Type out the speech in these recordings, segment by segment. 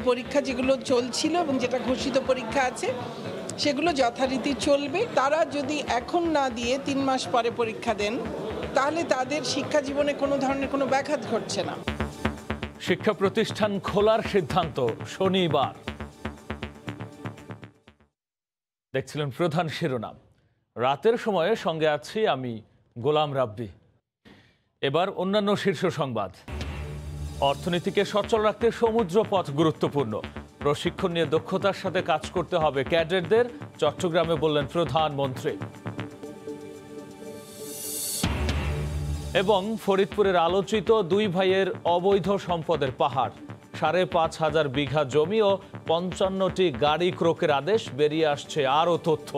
পরীক্ষা যেগুলো চলছিল এবং যেটা ঘোষিত পরীক্ষা আছে সেগুলো যথারীতি চলবে। তারা যদি এখন না দিয়ে 3 মাস পরে পরীক্ষা দেন তাহলে তাদের শিক্ষা জীবনে কোনো ধরনের কোনো ব্যাঘাত ঘটছে না। শিক্ষা প্রতিষ্ঠান খোলার সিদ্ধান্ত শনিবার। দেখছিলেন প্রধান শিরোনাম। রাতের সময়ে সঙ্গে আছি আমি গোলাম রাব্বি। এবার অন্যান্য শীর্ষ সংবাদ। অর্থনীতিকে সচল রাখতে সমুদ্র পথ গুরুত্বপূর্ণ। প্রশিক্ষণ নিয়ে দক্ষতার সাথে কাজ করতে হবে ক্যাডেটদের, চট্টগ্রামে বললেন প্রধানমন্ত্রী। এবং ফরিদপুরের আলোচিত 2 ভাইয়ের অবৈধ সম্পদের পাহাড়, 5,500 বিঘা জমি ও 55টি গাড়ি ক্রোকের আদেশ। বেরিয়ে আসছে আরও তথ্য।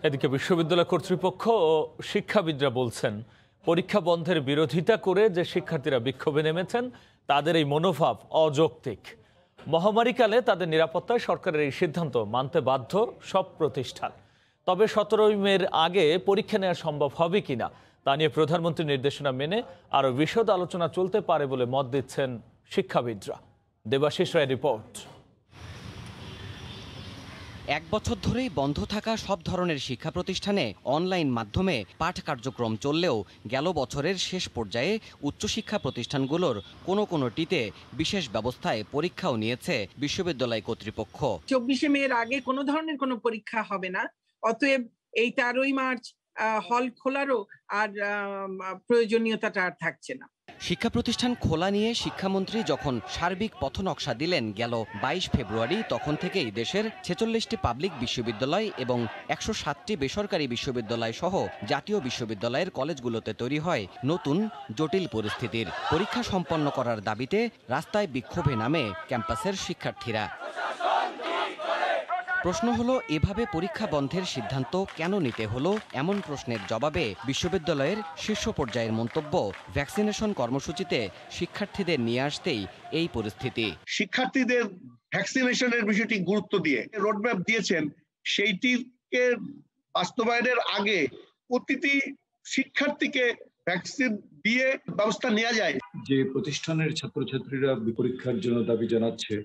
এদিকে বিশ্ববিদ্যালয় কর্তৃপক্ষ ও শিক্ষাবিদরা বলছেন, পরীক্ষা বন্ধের বিরোধিতা করে যে শিক্ষার্থীরা বিক্ষোভে নেমেছেন তাদের এই মনোভাব অযৌক্তিক। মহামারীকালে তাদের নিরাপত্তায় সরকারের এই সিদ্ধান্ত মানতে বাধ্য সব প্রতিষ্ঠান। তবে 17 মের আগে পরীক্ষা নেওয়া সম্ভব হবে কিনা তা নিয়ে প্রধানমন্ত্রীর নির্দেশনা মেনে আরও বিশদ আলোচনা চলতে পারে বলে মত দিচ্ছেন শিক্ষাবিদরা। দেবাশিস রায় রিপোর্ট। 1 বছর ধরেই বন্ধ থাকা সব ধরনের শিক্ষা প্রতিষ্ঠানে অনলাইন মাধ্যমে পাঠ কার্যক্রম চললেও গেল বছরের শেষ পর্যায়ে উচ্চশিক্ষা প্রতিষ্ঠানগুলোর কোনোটিতে বিশেষ ব্যবস্থায় পরীক্ষাও নিয়েছে বিশ্ববিদ্যালয় কর্তৃপক্ষ। 24 মের আগে কোনো ধরনের কোনো পরীক্ষা হবে না, অতএব এই 13 মার্চ হল খোলারও আর প্রয়োজনীয়তাটা আর থাকছে না। শিক্ষা প্রতিষ্ঠান খোলা নিয়ে শিক্ষামন্ত্রী যখন সার্বিক পথনকশা দিলেন গেল 22 ফেব্রুয়ারি, তখন থেকেই দেশের 46টি পাবলিক বিশ্ববিদ্যালয় এবং 107টি বেসরকারি বিশ্ববিদ্যালয় সহ জাতীয় বিশ্ববিদ্যালয়ের কলেজগুলোতে তৈরি হয় নতুন জটিল পরিস্থিতির। পরীক্ষা সম্পন্ন করার দাবিতে রাস্তায় বিক্ষোভে নামে ক্যাম্পাসের শিক্ষার্থীরা। প্রশ্ন হলো, এভাবে পরীক্ষা বন্ধের সিদ্ধান্ত কেন নিতে হলো? এমন প্রশ্নের জবাবে বিশ্ববিদ্যালয়ের শীর্ষ পর্যায়ের মন্তব্য, ভ্যাকসিনেশন কর্মসূচিতে শিক্ষার্থীদের নিয়ে আসতেই এই পরিস্থিতি। শিক্ষার্থীদের ভ্যাকসিনেশনের বিষয়টি গুরুত্ব দিয়ে রোডম্যাপ দিয়েছেন, সেইটিকে বাস্তবায়নের আগে প্রতিটি শিক্ষার্থীকে ভ্যাকসিন দিয়ে ব্যবস্থা নেওয়া যায়। যে প্রতিষ্ঠানের ছাত্রছাত্রীরা পরীক্ষার জন্য দাবি জানাচ্ছে,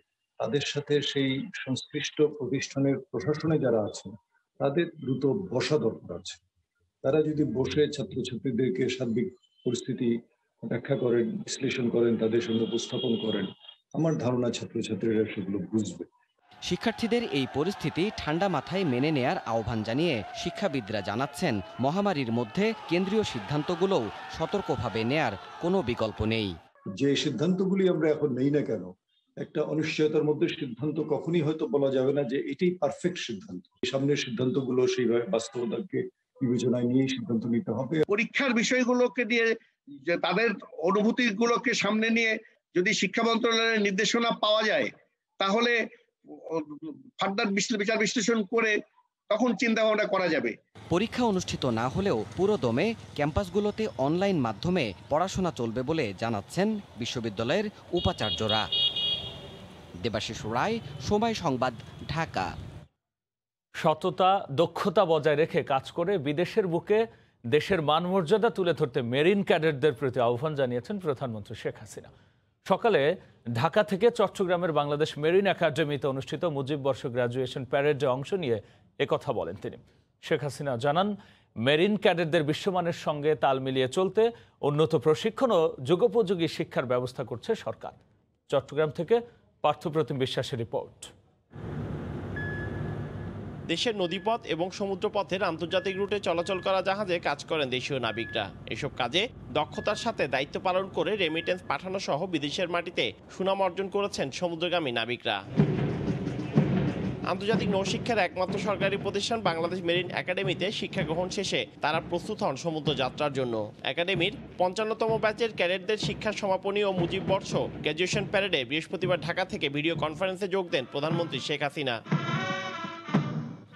তাদের সাথে সেই সংশ্লিষ্ট প্রতিষ্ঠানের প্রশাসনে যারা আছেন তাদের দ্রুত বসা দরকার আছে। তারা যদি বসে ছাত্রছাত্রীদেরকে সার্বিক পরিস্থিতি ব্যাখ্যা করেন, বিশ্লেষণ করেন, তাদের সঙ্গে উপস্থাপন করেন, আমার ধারণা ছাত্রছাত্রীরা সেগুলো বুঝবে। শিক্ষার্থীদের এই পরিস্থিতি ঠান্ডা মাথায় মেনে নেয়ার আহ্বান জানিয়ে শিক্ষাবিদরা জানাচ্ছেন, মহামারীর মধ্যে কেন্দ্রীয় সিদ্ধান্তগুলোও সতর্কভাবে নেয়ার কোনো বিকল্প নেই। যে সিদ্ধান্তগুলি আমরা এখন নেই না কেন, একটা অনিশ্চয়তার মধ্যে সিদ্ধান্ত কখনই হয়তো বলা যাবে না যে এটাই পারফেক্ট সিদ্ধান্ত। সামনের সিদ্ধান্তগুলো সেইভাবে বাস্তবতাকে বিবেচনায় নিয়ে সিদ্ধান্ত নিতে হবে। পরীক্ষার বিষয়গুলোকে নিয়ে যে তাদের অনুভূতিগুলোকে সামনে নিয়ে যদি শিক্ষা মন্ত্রণালয়ের নির্দেশনা পাওয়া যায়, তাহলে ফার্দার বিচার বিশ্লেষণ করে তখন চিন্তা ভাবনা করা যাবে। পরীক্ষা অনুষ্ঠিত না হলেও পুরো দমে ক্যাম্পাসগুলোতে অনলাইন মাধ্যমে পড়াশোনা চলবে বলে জানাচ্ছেন বিশ্ববিদ্যালয়ের উপাচার্যরা। দেবাশিস রায়, সময় সংবাদ, ঢাকা। সততা, দক্ষতা বজায় রেখে কাজ করে বিদেশের বুকে দেশের মানমর্যাদা তুলে ধরতে মেরিন ক্যাডেটদের প্রতি আহ্বান জানিয়েছেন প্রধানমন্ত্রী শেখ হাসিনা। সকালে ঢাকা থেকে চট্টগ্রামের বাংলাদেশ মেরিন একাডেমিতে অনুষ্ঠিত মুজিববর্ষ গ্র্যাজুয়েশন প্যারেডে অংশ নিয়ে একথা বলেন তিনি। শেখ হাসিনা জানান, মেরিন ক্যাডেটদের বিশ্বমানের সঙ্গে তাল মিলিয়ে চলতে উন্নত প্রশিক্ষণ ও যুগোপযোগী শিক্ষার ব্যবস্থা করছে সরকার। চট্টগ্রাম থেকে পার্থপ্রতিম বিশ্বাসের রিপোর্ট। দেশের নদীপথ এবং সমুদ্রপথের আন্তর্জাতিক রুটে চলাচল করা জাহাজে কাজ করেন দেশীয় নাবিকরা। এসব কাজে দক্ষতার সাথে দায়িত্ব পালন করে রেমিটেন্স পাঠানো সহ বিদেশের মাটিতে সুনাম অর্জন করেছেন সমুদ্রগামী নাবিকরা। আন্তর্জাতিক নৌশিক্ষার একমাত্র সরকারি প্রতিষ্ঠান বাংলাদেশ মেরিন একাডেমিতে শিক্ষা গ্রহণ শেষে তারা প্রস্তুত হন সমুদ্র যাত্রার জন্য। একাডেমির 55তম ব্যাচের ক্যাডেটদের শিক্ষা সমাপনী ও মুজিববর্ষ গ্র্যাজুয়েশন প্যারেডে বৃহস্পতিবার ঢাকা থেকে ভিডিও কনফারেন্সে যোগ দেন প্রধানমন্ত্রী শেখ হাসিনা।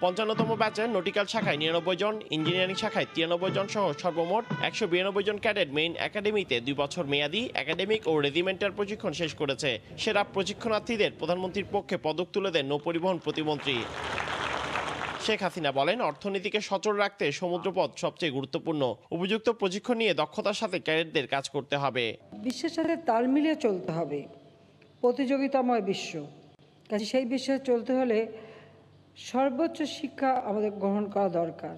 55তম ব্যাচের নটিক্যাল শাখায় 99 জন, ইঞ্জিনিয়ারিং শাখায় 93 জন সহ সর্বমোট 192 জন ক্যাডেট মেইন একাডেমিতে 2 বছর মেয়াদী একাডেমিক ও রেজিমেন্টাল প্রশিক্ষণ শেষ করেছে। সেরা প্রশিক্ষণার্থীদের প্রধানমন্ত্রীর পক্ষে পদক তুলে দেন নৌপরিবহন প্রতিমন্ত্রী শেখ হাসিনা। বলেন, অর্থনীতিকে সচল রাখতে সমুদ্রপথ সবচেয়ে গুরুত্বপূর্ণ। উপযুক্ত প্রশিক্ষণ নিয়ে দক্ষতার সাথে ক্যাডেটদের কাজ করতে হবে। বিশ্বের সাথে তাল মিলিয়ে চলতে হবে, প্রতিযোগিতাময় বিশ্ব, কাজে সেই বিশ্বে চলতে হলে সর্বোচ্চ শিক্ষা আমাদের গ্রহণ করা দরকার,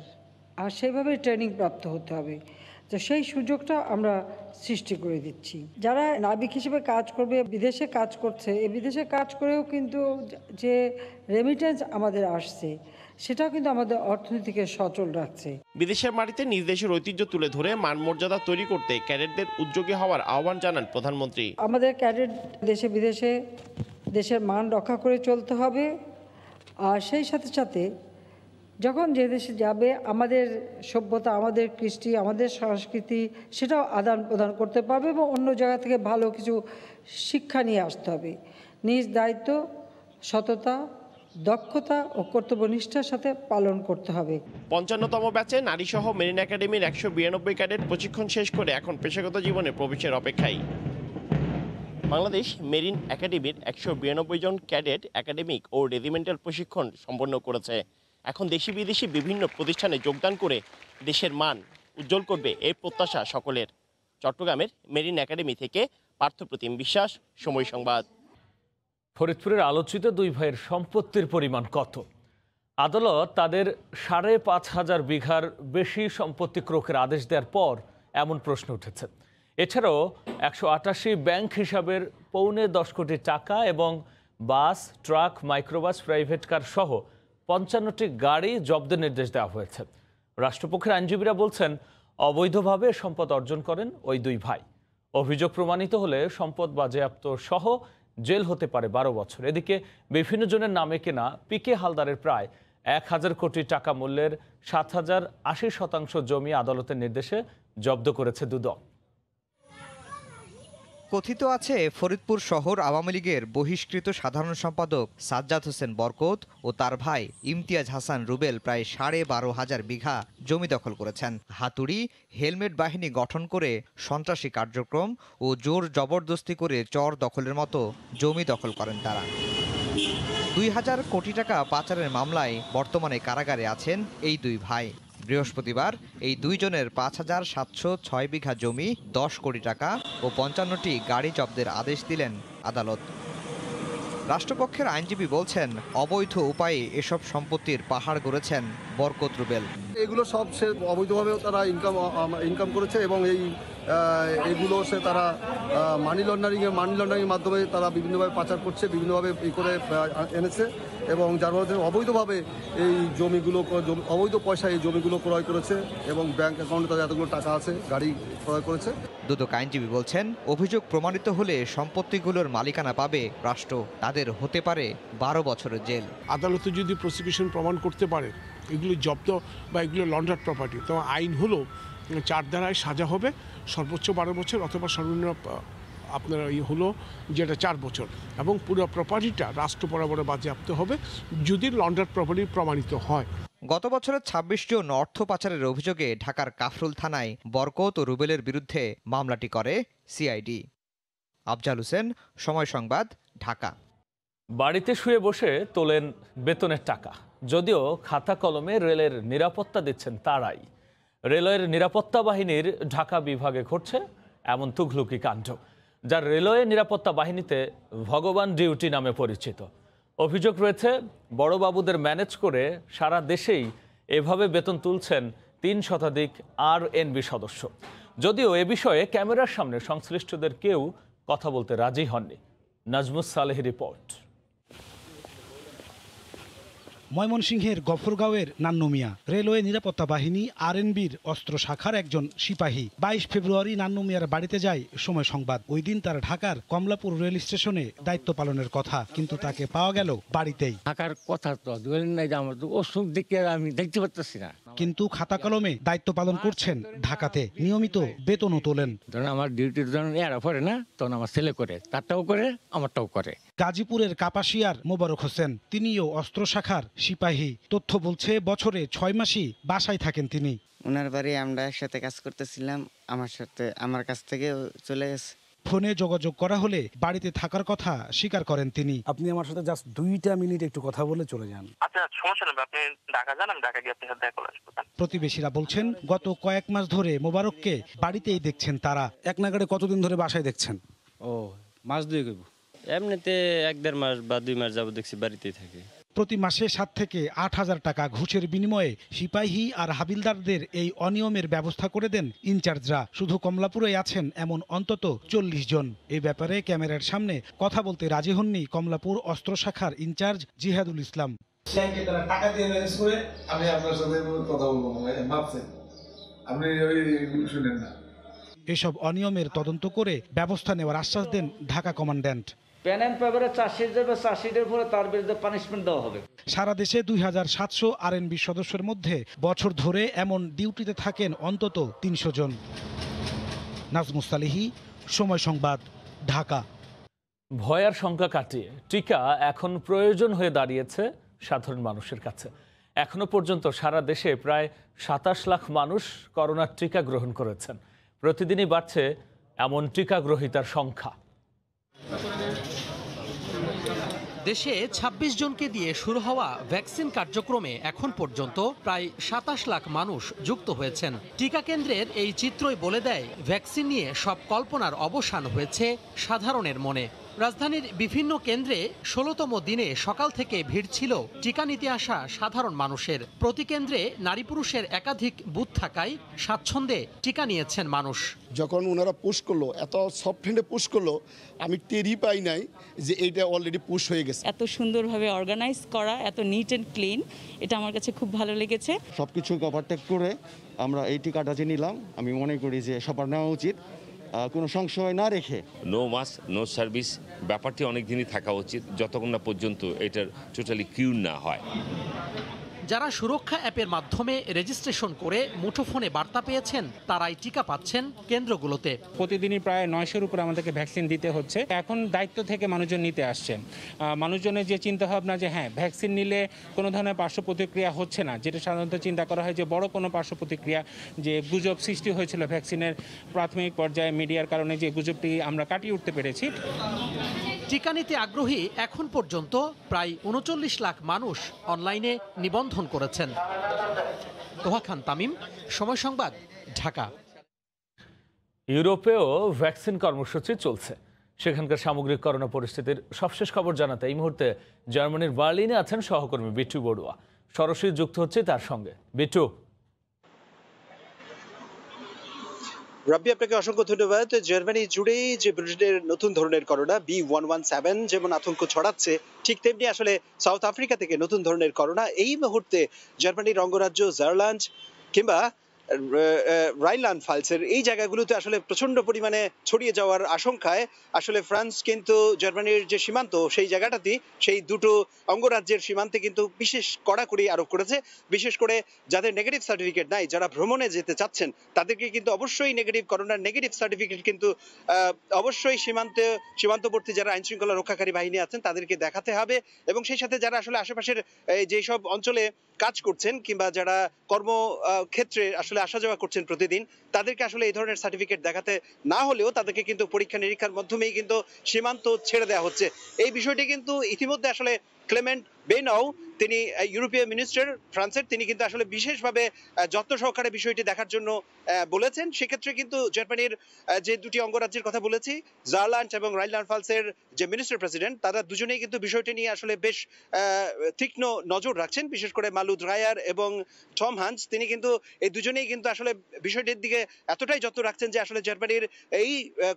আর সেইভাবে ট্রেনিং প্রাপ্ত হতে হবে। তো সেই সুযোগটা আমরা সৃষ্টি করে দিচ্ছি। যারা নাবিক হিসেবে কাজ করবে, বিদেশে কাজ করছে, এই বিদেশে কাজ করেও কিন্তু যে রেমিটেন্স আমাদের আসছে, সেটাও কিন্তু আমাদের অর্থনীতিকে সচল রাখছে। বিদেশের মাটিতে নিজ দেশের ঐতিহ্য তুলে ধরে মান মর্যাদা তৈরি করতে ক্যাডেটদের উদ্যোগী হওয়ার আহ্বান জানান প্রধানমন্ত্রী। আমাদের ক্যাডেট দেশে বিদেশে দেশের মান রক্ষা করে চলতে হবে, আর সেই সাথে সাথে যখন যে দেশে যাবে আমাদের সভ্যতা, আমাদের কৃষ্টি, আমাদের সংস্কৃতি সেটাও আদান প্রদান করতে পারবে এবং অন্য জায়গা থেকে ভালো কিছু শিক্ষা নিয়ে আসতে হবে। নিজ দায়িত্ব সততা, দক্ষতা ও কর্তব্যনিষ্ঠার সাথে পালন করতে হবে। 55তম ব্যাচে নারীসহ মেরিন একাডেমির 192 ক্যাডেট প্রশিক্ষণ শেষ করে এখন পেশাগত জীবনে প্রবেশের অপেক্ষায়। বাংলাদেশ মেরিন একাডেমির 192 জন ক্যাডেট একাডেমিক ও রেজিমেন্টাল প্রশিক্ষণ সম্পন্ন করেছে। এখন দেশি বিদেশি বিভিন্ন প্রতিষ্ঠানে যোগদান করে দেশের মান উজ্জ্বল করবে এই প্রত্যাশা সকলের। চট্টগ্রামের মেরিন একাডেমি থেকে পার্থপ্রতিম বিশ্বাস, সময় সংবাদ। ফরিদপুরের আলোচিত 2 ভাইয়ের সম্পত্তির পরিমাণ কত? আদালত তাদের 5,500 বিঘার বেশি সম্পত্তি ক্রোকের আদেশ দেওয়ার পর এমন প্রশ্ন উঠেছে। এছাড়াও 188 ব্যাংক হিসাবের 10.25 কোটি টাকা এবং বাস, ট্রাক, মাইক্রোবাস, প্রাইভেট কার সহ 55টি গাড়ি জব্দের নির্দেশ দেওয়া হয়েছে। রাষ্ট্রপক্ষের আইনজীবীরা বলছেন, অবৈধভাবে সম্পদ অর্জন করেন ওই 2 ভাই। অভিযোগ প্রমাণিত হলে সম্পদ বাজেয়াপ্ত সহ জেল হতে পারে 12 বছর। এদিকে বিভিন্ন জনের নামে কেনা পিকে হালদারের প্রায় 1,000 কোটি টাকা মূল্যের 7,080% জমি আদালতের নির্দেশে জব্দ করেছে দুদক। কথিত আছে, ফরিদপুর শহর আওয়ামী লীগের বহিষ্কৃত সাধারণ সম্পাদক সাজ্জাদ হোসেন বরকত ও তার ভাই ইমতিয়াজ হাসান রুবেল প্রায় 12,500 বিঘা জমি দখল করেছেন। হাতুড়ি, হেলমেট বাহিনী গঠন করে সন্ত্রাসী কার্যক্রম ও জোর জবরদস্তি করে চর দখলের মতো জমি দখল করেন তারা। 2,000 কোটি টাকা পাচারের মামলায় বর্তমানে কারাগারে আছেন এই 2 ভাই। বৃহস্পতিবার এই 2 জনের 5,706 বিঘা জমি, 10 কোটি টাকা ও 55টি গাড়ি জব্দের আদেশ দিলেন আদালত। রাষ্ট্রপক্ষের আইনজীবী বলছেন, অবৈধ উপায়ে এসব সম্পত্তির পাহাড় গড়েছেন বরকত রুবেল। এগুলো সব সে অবৈধভাবে তারা ইনকাম করেছে এবং এইগুলো সে তারা মানি লন্ডারিংয়ের মাধ্যমে তারা বিভিন্নভাবে পাচার করছে, বিভিন্নভাবে করে এনেছে এবং যার মধ্যে অবৈধভাবে এই জমিগুলো, অবৈধ পয়সা এই জমিগুলো ক্রয় করেছে এবং ব্যাংক অ্যাকাউন্টে তাদের এতগুলো টাকা আছে, গাড়ি ক্রয় করেছে। দুদক আইনজীবী বলছেন, অভিযোগ প্রমাণিত হলে সম্পত্তিগুলোর মালিকানা পাবে রাষ্ট্র। তাদের হতে পারে 12 বছরের জেল। আদালতে যদি প্রসিকিউশন প্রমাণ করতে পারে এগুলো জব্দ বা এগুলো লন্ডার প্রপার্টি, তো আইন হলো 4 ধারায় সাজা হবে, সর্বোচ্চ 12 বছর অথবা সর্বনিম্ন আপনার হলো যেটা 4 বছর, এবং পুরো প্রপার্টিটা রাষ্ট্র বরাবর বাজেয়াপ্ত হবে যদি লন্ডার প্রপার্টি প্রমাণিত হয়। গত বছরের 26 জন অর্থ পাচারের অভিযোগে ঢাকার কাফরুল থানায় বরকত ও রুবেলের বিরুদ্ধে মামলাটি করে সিআইডি। আফজাল হোসেন, সময় সংবাদ, ঢাকা। বাড়িতে শুয়ে বসে তোলেন বেতনের টাকা, যদিও খাতা কলমে রেলের নিরাপত্তা দিচ্ছেন তারাই। রেলওয়ের নিরাপত্তা বাহিনীর ঢাকা বিভাগে ঘটছে এমন তুঘলুকি কাণ্ড, যা রেলওয়ে নিরাপত্তা বাহিনীতে ভগবান ডিউটি নামে পরিচিত। অভিযোগ রয়েছে, বড়বাবুদের ম্যানেজ করে সারা দেশেই এভাবে বেতন তুলছেন 3 শতাধিক RNB সদস্য। যদিও এ বিষয়ে ক্যামেরার সামনে সংশ্লিষ্টদের কেউ কথা বলতে রাজি হননি। নাজমুস সালেহ রিপোর্ট। ময়মনসিংহের গফরগাঁওয়ের নান্নু মিয়া রেলওয়ে নিরাপত্তা বাহিনী RNBর অস্ত্র শাখার একজন সিপাহী। 22 ফেব্রুয়ারি নান্নু মিয়ার বাড়িতে যায় সময় সংবাদ। ওই দিন তার ঢাকার কমলাপুর রেল স্টেশনে দায়িত্ব পালনের কথা, কিন্তু তাকে পাওয়া গেল বাড়িতেই। ঢাকার কথা তো নাই, আমার তো অসুখ দেখে আমি দেখতে পারতেছি না। কিন্তু খাতা কলমে দায়িত্ব পালন করছেন ঢাকাতে, নিয়মিত বেতনও তোলেন। ধরেন আমার ডিউটি যখন এরা পড়ে না, তখন আমার ছেলে করে, তারটাও করে আমারটাও করে। গাজীপুরের কাপাসিয়ার মোবারক হোসেন, তিনিও অস্ত্র শাখার সিপাহী। তথ্য বলছে বছরে 6 মাসই বাসায় থাকেন তিনি। ওনার বাড়ি আমরা একসাথে কাজ করতেছিলাম, আমার কাছ থেকে চলে গেছে। ফোনে যোগাযোগ করা হলে বাড়িতে থাকার কথা স্বীকার করেন তিনি। আপনি আমার সাথে জাস্ট 2 মিনিট একটু কথা বলে চলে যান। আচ্ছা, সমস্যা নেই, আপনি ঢাকা যান, আমি ঢাকা গিয়ে আপনার সাথে দেখা করে আসবো। প্রতিবেশীরা বলছেন গত কয়েক মাস ধরে মোবারককে বাড়িতেই দেখছেন তারা। এক নাগাড়ে কতদিন ধরে বাসায় দেখছেন? ও মাস 2 কইব, এমনিতে 1-1.5 মাস বা 2 মাস যাবো দেখছি বাড়িতেই থাকে। প্রতি মাসে 7 থেকে 8,000 টাকা ঘুষের বিনিময়ে সিপাহী আর হাবিলদারদের এই অনিয়মের ব্যবস্থা করে দেন ইনচার্জরা। শুধু কমলাপুরে আছেন এমন অন্তত 40 জন। এই ব্যাপারে ক্যামেরার সামনে কথা বলতে রাজি হননি কমলাপুর অস্ত্র শাখার ইনচার্জ জিহাদুল ইসলাম। টাকা দিয়ে ম্যানেজ করে আমি আপনার সাথে কথা বলবো, ভাবছেন আপনি শুনেন না। এসব অনিয়মের তদন্ত করে ব্যবস্থা নেওয়ার আশ্বাস দেন ঢাকা কমান্ড্যান্ট। সারা দেশে 2,700 আরএনবি সদস্যের মধ্যে বছর ধরে এমন ডিউটিতে থাকেন অন্তত 300 জন। নাজমুস সালিহি, সময় সংবাদ, ঢাকা। ভয় আর শঙ্কা কাটিয়ে টিকা এখন প্রয়োজন হয়ে দাঁড়িয়েছে সাধারণ মানুষের কাছে। এখনো পর্যন্ত সারা দেশে প্রায় 27 লাখ মানুষ করোনার টিকা গ্রহণ করেছেন। প্রতিদিনই বাড়ছে এমন টিকা গ্রহীতার সংখ্যা। দেশে 26 জনকে দিয়ে শুরু হওয়া ভ্যাকসিন কার্যক্রমে এখন পর্যন্ত প্রায় 27 লাখ মানুষ যুক্ত হয়েছেন। টিকা কেন্দ্রের এই চিত্রই বলে দেয় ভ্যাকসিন নিয়ে সব কল্পনার অবসান হয়েছে সাধারণের মনে। রাজধানীর বিভিন্ন কেন্দ্রে 16তম দিনে সকাল থেকে ভিড় ছিল টিকা নিতে আসা সাধারণ মানুষের। প্রতি কেন্দ্রে নারী পুরুষের একাধিক বুথ থাকায় স্বাচ্ছন্দ্যে টিকা নিয়েছেন মানুষ। যখন ওনারা পুশ করলো, এত সফট হ্যান্ডে পুশ করলো, আমি টেরই পাই নাই যে এইটা অলরেডি পুশ হয়ে গেছে। এত সুন্দরভাবে অর্গানাইজ করা, এত নিট অ্যান্ড ক্লিন, এটা আমার কাছে খুব ভালো লেগেছে। সবকিছু ওভারটেক করে আমরা এই টিকাটা যে নিলাম, আমি মনে করি যে সবার নেওয়া উচিত, কোনো সংশয় না রেখে। নো মাস নো সার্ভিস ব্যাপারটি অনেক দিনই থাকা উচিত, যতক্ষণ না পর্যন্ত এটার টোটালি কিউর না হয়। যারা সুরক্ষা অ্যাপের মাধ্যমে রেজিস্ট্রেশন করে মুঠোফোনে বার্তা পেয়েছেন, তারাই টিকা পাচ্ছেন কেন্দ্রগুলোতে। প্রতিদিনই প্রায় 900-এর উপরে আমাদেরকে ভ্যাকসিন দিতে হচ্ছে। এখন দায়িত্ব থেকে মানুষজন নিতে আসছেন। মানুষজনের যে চিন্তাভাবনা যে হ্যাঁ ভ্যাকসিন নিলে কোনো ধরনের পার্শ্ব প্রতিক্রিয়া হচ্ছে না, যেটা সাধারণত চিন্তা করা হয় যে বড় কোনো পার্শ্ব প্রতিক্রিয়া, যে গুজব সৃষ্টি হয়েছিল ভ্যাকসিনের প্রাথমিক পর্যায়ে মিডিয়ার কারণে, যে গুজবটি আমরা কাটিয়ে উঠতে পেরেছি। টিকা নিতে আগ্রহী এখন পর্যন্ত প্রায় 39 লাখ মানুষ অনলাইনে নিবন্ধন করেছেন। তোহা খান তামিম, সময় সংবাদ, ঢাকা। ইউরোপেও ভ্যাকসিন কর্মসূচি চলছে। সেখানকার সামগ্রিক করোনা পরিস্থিতির সবশেষ খবর জানাতে এই মুহূর্তে জার্মানির বার্লিনে আছেন সহকর্মী বিট্টু বড়ুয়া। সরাসরি যুক্ত হচ্ছে তার সঙ্গে। বিট্টু। রাব্বি, আপনাকে অসংখ্য ধন্যবাদ। জার্মানি জুড়েই যে ব্রিটেনের নতুন ধরনের করোনা B.1.1.7 যেমন আতঙ্ক ছড়াচ্ছে, ঠিক তেমনি আসলে সাউথ আফ্রিকা থেকে নতুন ধরনের করোনা এই মুহূর্তে জার্মানির অঙ্গরাজ্য জার্লান্ড কিংবা রাইনল্যান্ড ফালসের এই জায়গাগুলোতে আসলে প্রচন্ড পরিমাণে ছড়িয়ে যাওয়ার আশঙ্কায় আসলে ফ্রান্স কিন্তু জার্মানির যে সীমান্ত সেই জায়গাটাতে, সেই দুটো অঙ্গরাজ্যের সীমান্তে কিন্তু বিশেষ কড়াকড়ি আরোপ করেছে। বিশেষ করে যাদের নেগেটিভ সার্টিফিকেট নাই, যারা ভ্রমণে যেতে চাচ্ছেন, তাদেরকে কিন্তু অবশ্যই করোনার নেগেটিভ সার্টিফিকেট কিন্তু অবশ্যই সীমান্তবর্তী যারা আইন শৃঙ্খলা রক্ষাকারী বাহিনী আছেন তাদেরকে দেখাতে হবে। এবং সেই সাথে যারা আসলে আশেপাশের যেসব অঞ্চলে কাজ করছেন কিংবা যারা কর্মক্ষেত্রে আসলে আসা যাওয়া করছেন প্রতিদিন, তাদেরকে আসলে এই ধরনের সার্টিফিকেট দেখাতে না হলেও তাদেরকে কিন্তু পরীক্ষা নিরীক্ষার মাধ্যমেই কিন্তু সীমান্ত ছেড়ে দেওয়া হচ্ছে। এই বিষয়টি কিন্তু ইতিমধ্যে আসলে ক্লেমেন্ট বেনাউ, তিনি ইউরোপীয় মিনিস্টার ফ্রান্সের, তিনি কিন্তু আসলে বিশেষভাবে যত্ন সহকারে বিষয়টি দেখার জন্য বলেছেন। সেক্ষেত্রে কিন্তু জার্মানির যে দুটি অঙ্গরাজ্যের কথা বলেছি, জার্লান্ড এবং রাইনল্যান্ড ফালসের যে মিনিস্টার প্রেসিডেন্ট, তারা দুজনেই কিন্তু বিষয়টি নিয়ে আসলে বেশ তীক্ষ্ণ নজর রাখছেন। বিশেষ করে মালু ড্রায়ার এবং টম হান্স, তিনি কিন্তু এই দুজনেই কিন্তু আসলে বিষয়টির দিকে এতটাই যত্ন রাখছেন যে আসলে জার্মানির এই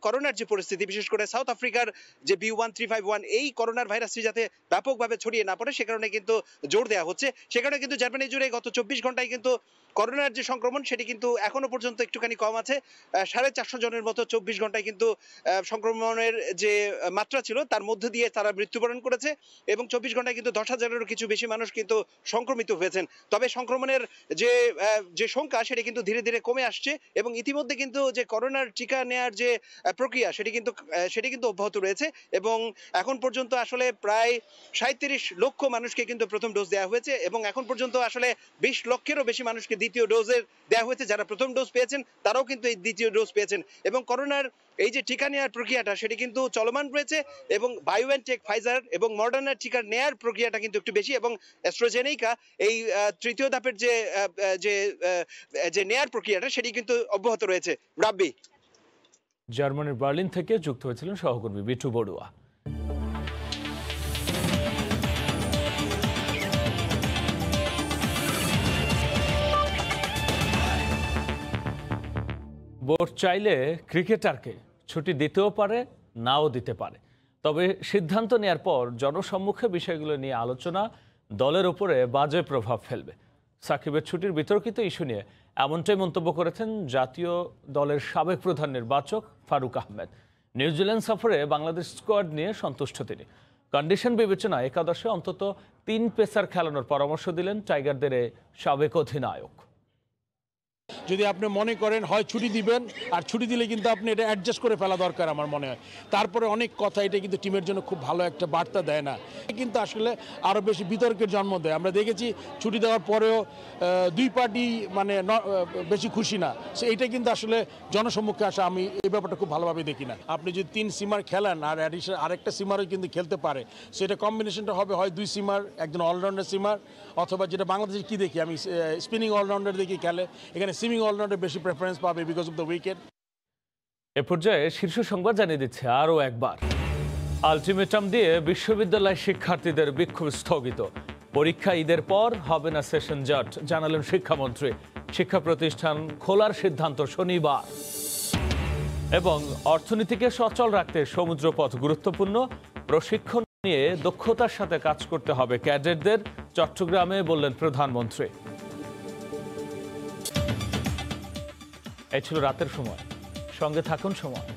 করোনার যে পরিস্থিতি, বিশেষ করে সাউথ আফ্রিকার যে B.1.351 এই করোনার ভাইরাসটি যাতে ব্যাপকভাবে ছড়িয়ে না পড়ে সে কারণে কিন্তু জোর দেওয়া হচ্ছে। সে কারণে কিন্তু জার্মানি জুড়ে গত 24 ঘন্টায় কিন্তু করোনার যে সংক্রমণ সেটি কিন্তু এখনো পর্যন্ত একটুখানি কম আছে। 450 জনের মতো 24 ঘন্টায় কিন্তু সংক্রমণের যে মাত্রা ছিল তার মধ্যে দিয়ে তারা মৃত্যুবরণ করেছে এবং 24 ঘন্টায় কিন্তু 10,000-এরও কিছু বেশি মানুষ কিন্তু সংক্রমিত হয়েছেন। তবে সংক্রমণের যে সংখ্যা সেটি কিন্তু ধীরে ধীরে কমে আসছে এবং ইতিমধ্যে কিন্তু যে করোনার টিকা নেয়ার যে প্রক্রিয়া সেটি কিন্তু অব্যাহত রয়েছে এবং এখন পর্যন্ত আসলে প্রায় 37 লক্ষ মানুষকে কিন্তু প্রথম ডোজ দেওয়া হয়েছে এবং এখন পর্যন্ত আসলে 20 লক্ষেরও বেশি মানুষকে দ্বিতীয় ডোজের দেওয়া হয়েছে। যারা প্রথম ডোজ পেয়েছেন তারাও কিন্তু এই দ্বিতীয় ডোজ পেয়েছেন এবং করোনার এই যে টিকা নেওয়ার প্রক্রিয়াটা সেটি কিন্তু চলমান রয়েছে এবং বায়োএনটেক, ফাইজার এবং মডার্নার টিকা নেয়ার প্রক্রিয়াটা কিন্তু একটু বেশি এবং অ্যাস্ট্রাজেনেকা এই তৃতীয় ধাপের যে নেয়ার প্রক্রিয়াটা সেটি কিন্তু অব্যাহত রয়েছে। রাব্বি, জার্মানির বার্লিন থেকে যুক্ত হয়েছিলেন সহকর্মী বিটু বড়ুয়া। বোর্ড চাইলে ক্রিকেটারকে ছুটি দিতেও পারে, নাও দিতে পারে। তবে সিদ্ধান্ত নেয়ার পর জনসম্মুখে বিষয়গুলো নিয়ে আলোচনা দলের উপরে বাজে প্রভাব ফেলবে। সাকিবের ছুটির বিতর্কিত ইস্যু নিয়ে এমনটাই মন্তব্য করেছেন জাতীয় দলের সাবেক প্রধান নির্বাচক ফারুক আহমেদ। নিউজিল্যান্ড সফরে বাংলাদেশ স্কোয়াড নিয়ে সন্তুষ্ট তিনি। কন্ডিশন বিবেচনায় একাদশে অন্তত 3 পেসার খেলানোর পরামর্শ দিলেন টাইগারদের সাবেক অধিনায়ক। যদি আপনি মনে করেন হয় ছুটি দিবেন, আর ছুটি দিলে কিন্তু আপনি এটা অ্যাডজাস্ট করে ফেলা দরকার আমার মনে হয়। তারপরে অনেক কথা, এটা কিন্তু টিমের জন্য খুব ভালো একটা বার্তা দেয় না, কিন্তু আসলে আরও বেশি বিতর্কের জন্ম দেয়। আমরা দেখেছি ছুটি দেওয়ার পরেও 2 পার্টি মানে বেশি খুশি না। সো এইটা কিন্তু আসলে জনসম্মুখে আসা আমি এই ব্যাপারটা খুব ভালোভাবে দেখি না। আপনি যদি 3 সিমার খেলেন আর অ্যাডিশনাল আরেকটা সিমারও কিন্তু খেলতে পারে, সেটা কম্বিনেশনটা হবে হয় 2 সিমার, একজন অলরাউন্ডার সিমার, অথবা যেটা বাংলাদেশে কি দেখি আমি স্পিনিং অলরাউন্ডার দেখি খেলে, এখানে সুইমিং অলরাউন্ডার বেশি প্রেফারেন্স পাবে বিকজ অফ দ্য উইকেট। এ পর্যায়ে শীর্ষ সংবাদ জানিয়ে দিচ্ছে আরও একবার। আলটিমেটাম দিয়ে বিশ্ববিদ্যালয় শিক্ষার্থীদের বিক্ষোভ স্থগিত। পরীক্ষা ঈদের পর হবে না সেশন জট, জানালেন শিক্ষামন্ত্রী। শিক্ষা প্রতিষ্ঠান খোলার সিদ্ধান্ত শনিবার। এবং অর্থনীতিকে সচল রাখতে সমুদ্রপথ গুরুত্বপূর্ণ, প্রশিক্ষণ নিয়ে দক্ষতার সাথে কাজ করতে হবে ক্যাডেটদের, চট্টগ্রামে বললেন প্রধানমন্ত্রী। এই ছিল রাতের সময়, সঙ্গে থাকুন সময়।